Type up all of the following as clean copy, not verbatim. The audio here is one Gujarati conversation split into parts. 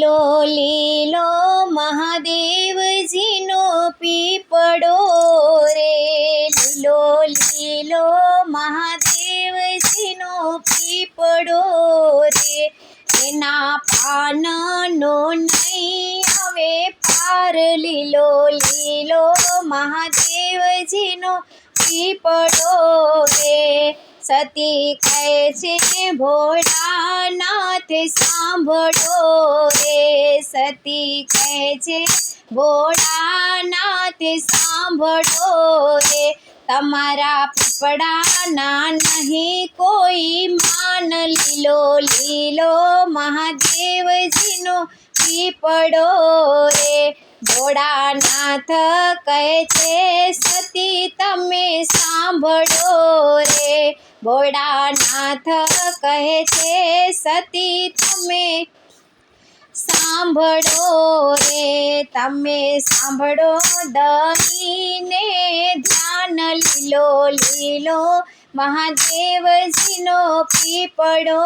લીલો લીલો મહાદેવજીનો પીપળો રે, લીલો લીલો મહાદેવજીનો પીપળો રે, એના પાનનો નહીં આવે પાર, લીલો લીલો મહાદેવજીનો પીપળો રે. સતી કહે છે ભોળાનાથ સાંભળો રે, સતી કહે છે ભોળાનાથ સાંભળો રે, તમારા પીપળાના નહીં કોઈ માન, લીલો લીલો મહાદેવજીનો પીપળો રે. ભોળાનાથ કહે છે સતી તમે સાંભળો રે, ભોળાનાથ કહે છે સતી તમે સાંભળો રે, તમે સાંભળો દહીંને ધ્યાન, લીલો લીલો મહાદેવજીનો પીપળો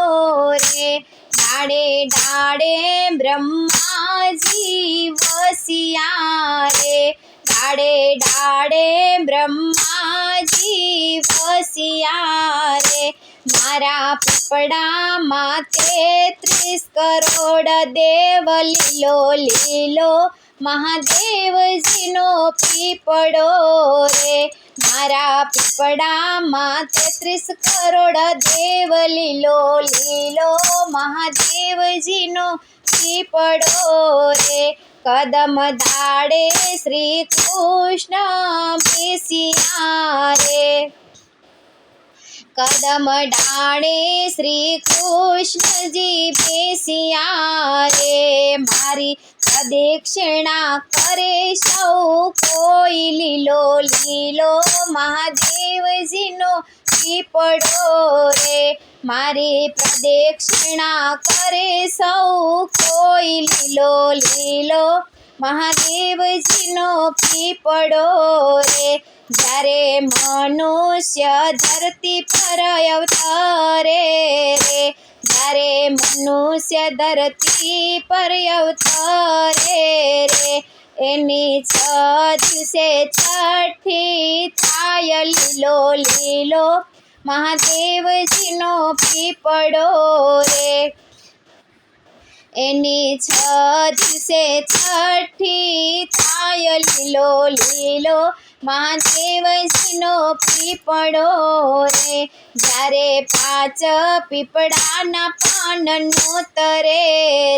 રે. ડાળે ડાળે બ્રહ્માજી વસ્યા રે, ડાળે ડાળે બ્રહ્માજી વસ્યા રે, મારા પીપળામાં 33 કરોડ દેવ, લીલો લીલો મહાદેવજીનો પીપળો રે, મારા પીપળામાં 33 કરોડ દેવ, લીલો લીલો મહાદેવજીનો પીપળો રે. કદમ દાડે શ્રી કૃષ્ણ બેસ્યા રે, કદમ ડાળે શ્રી કૃષ્ણજી બેસ્યા રે, મારી પ્રદક્ષિણા કરે સૌ કોઈ, લીલો લીલો મહાદેવજીનો પીપળો રે, મારી પ્રદક્ષિણા કરે સૌ કોઈ, લીલો લીલો મહાદેવજીનો પીપળો રે. જ્યારે મનુષ્ય ધરતી પર અવતરે રે, જ્યારે મનુષ્ય ધરતી પર અવતરે રે, એની 6 દિવસે છઠ્ઠી થાય, લીલો લીલો મહાદેવજીનો પીપળો રે, એની 6 દિવસે છઠ્ઠી થાય, લીલો લીલો મહાદેવજીનો પીપળો રે. જ્યારે 5 પીપળાના પાન નોતરે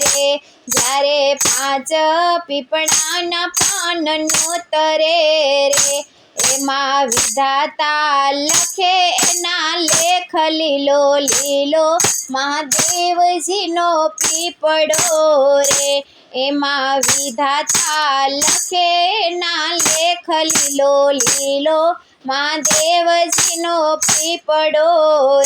રે, જ્યારે 5 પીપળાના પાન નોતરે રે, એમાં વિધાતા લખે એના લેખ, લીલો લીલો મહાદેવજીનો પીપળો રે, એમાં વિધાતા લખે એના લેખ, લીલો લીલો મહાદેવજીનો પીપળો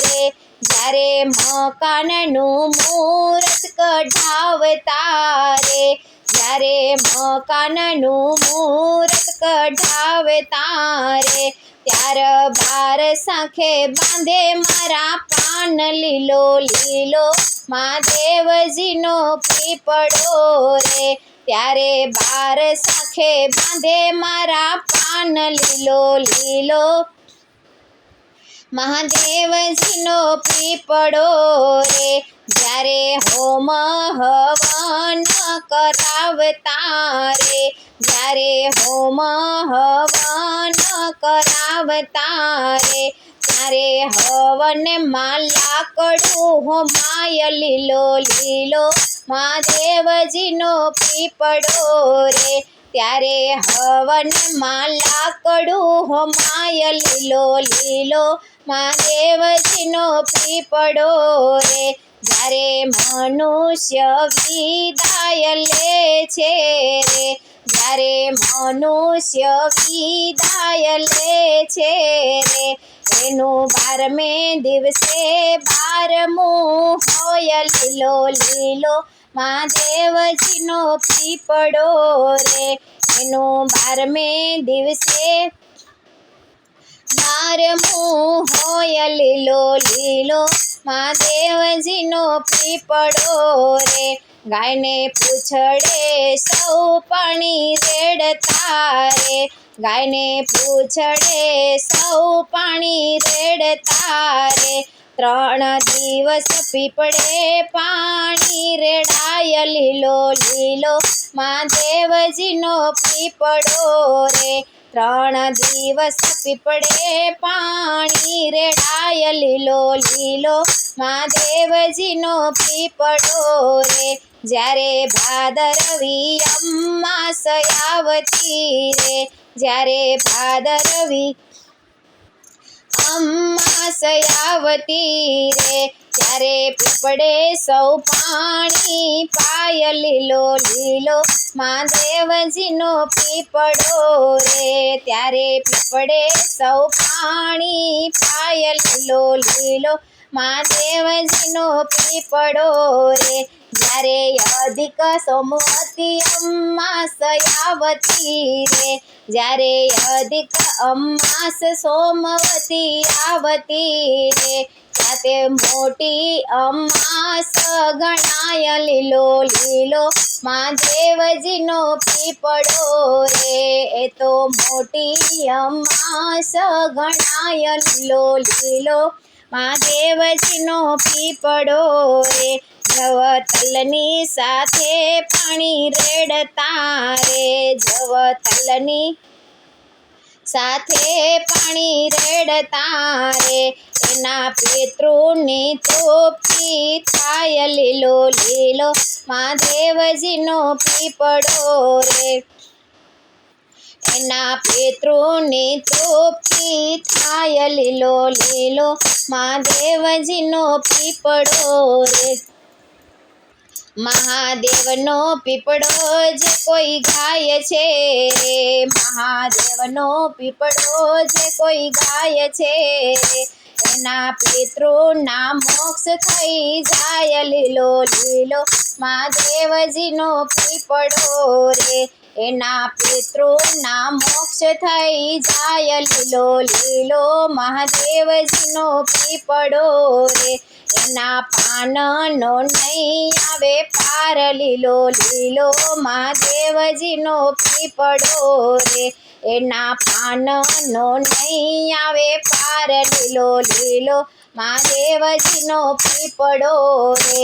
રે. જ્યારે મકાનનું મુહૂર્ત કઢાવતા રે, જ્યારે મકાનનું મુહૂર્ત કઢાવતા રે, ત્યાર 12 સાંખે બાંધે મારા પાન, લીલો લીલો મહાદેવજીનો પીપળો રે, ત્યારે 12 સાંખે બાંધે મારા પાન, લીલો લીલો મહાદેવજીનો પીપળો રે. જ્યારે હોમ હવન કરાવતા રે, જ્યારે હોમ હવન કરાવતા રે, ત્યારે હવનમાં લાકડું હોમાય, લીલો લીલો મહાદેવજીનો પીપળો રે, ત્યારે હવનમાં લાકડું હોમાય, લીલો લીલો મહાદેવજીનો પીપળો રે. જ્યારે મનુષ્ય વિદાય લે છે રે, જ્યારે મનુષ્ય વિદાય લે છે રે, એનું 12મે દિવસે 12મું હોય, લીલો લીલો મહાદેવજીનો પીપળો રે, એનું 12મે દિવસે 12મું હોય, લીલો લીલો મહાદેવજીનો પીપળો રે. ગાયને પૂંછડે સૌ પાણી રેડતા રે, ગાયને પૂંછડે સૌ પાણી રેડતા રે, 3 દિવસ પીપળે પાણી રેડાય લીલો લીલો મહાદેવજીનો પીપળો રે, 3 દિવસ પીપળે પાણી રેડાય લીલો લીલો મહાદેવજીનો પીપળો રે, જ્યારે ભાદરવી અમાસ આવતી રે, જ્યારે ભાદરવી અમાસ આવતી રે, ત્યારે પીપળે સૌ પાણી પાય લીલો લીલો મહાદેવજીનો પીપળો રે, ત્યારે પીપળે સૌ પાણી પાય લીલો લીલો મહાદેવજીનો પીપળો રે, જ્યારે અધિક સોમવતી અમાસ આવતી રે, જ્યારે અધિક અમાસ સોમવતી આવતી રે, સાથે મોટી અમાસ ગણાય લીલો લીલો મહાદેવજીનો પીપળો રે, એ તો મોટી અમાસ ગણાય લીલો લીલો મહાદેવજીનો પીપળો રે, જવ તલની સાથે પાણી રેડતા રે, જવ તલની સાથે પાણી રેડતા રે, એના પિતૃની તૃપ્તિ થાય લીલો લીલો મહાદેવજીનો પીપળો રે, એના પિતૃની તૃપ્તિ થાય લીલો લીલો મહાદેવજીનો પીપળો રે, મહાદેવનો પીપળો જે કોઈ ગાય છે રે, મહાદેવનો પીપળો જે કોઈ ગાય છે રે, એના પિતૃના મોક્ષ થઈ જાય લીલો લીલો મહાદેવજીનો પીપળો રે, એના પિતૃના મોક્ષ થઈ જાય લીલો લીલો મહાદેવજીનો પીપળો રે, એના પાનનો નહીં આવે પાર લીલો લીલો મહાદેવજીનો પીપળો રે, એના પાનનો નહીં આવે પાર લીલો લીલો મહાદેવજીનો પીપળો રે.